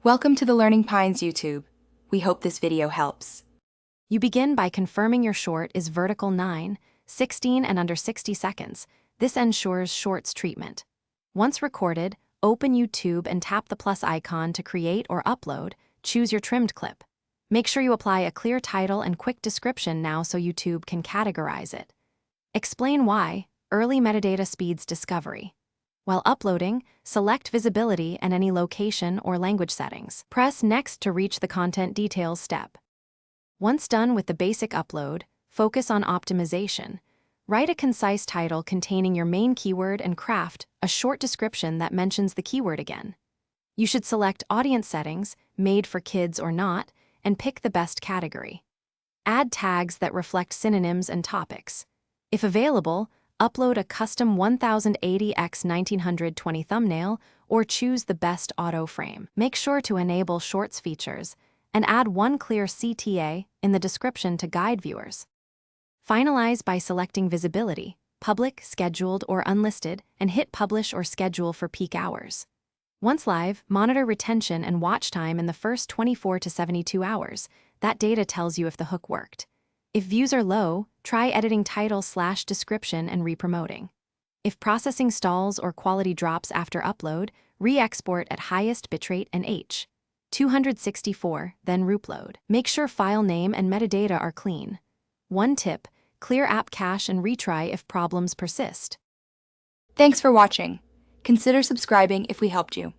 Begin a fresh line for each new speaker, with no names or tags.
Welcome to the Learning Pines YouTube. We hope this video helps.
You begin by confirming your short is vertical 9, 16 and under 60 seconds. This ensures shorts treatment. Once recorded, open YouTube and tap the plus icon to create or upload. Choose your trimmed clip. Make sure you apply a clear title and quick description now so YouTube can categorize it. Explain why. Early metadata speeds discovery. While uploading, select visibility and any location or language settings. Press Next to reach the content details step. Once done with the basic upload, focus on optimization. Write a concise title containing your main keyword and craft a short description that mentions the keyword again. You should select audience settings, made for kids or not, and pick the best category. Add tags that reflect synonyms and topics. If available, upload a custom 1080x 1920 thumbnail or choose the best auto frame. Make sure to enable Shorts features and add one clear CTA in the description to guide viewers. Finalize by selecting visibility, public, scheduled, or unlisted, and hit publish or schedule for peak hours. Once live, monitor retention and watch time in the first 24 to 72 hours. That data tells you if the hook worked. If views are low, try editing title/description and re-promoting. If processing stalls or quality drops after upload, re-export at highest bitrate and H.264, then reupload. Make sure file name and metadata are clean. One tip, clear app cache and retry if problems persist.
Thanks for watching. Consider subscribing if we helped you.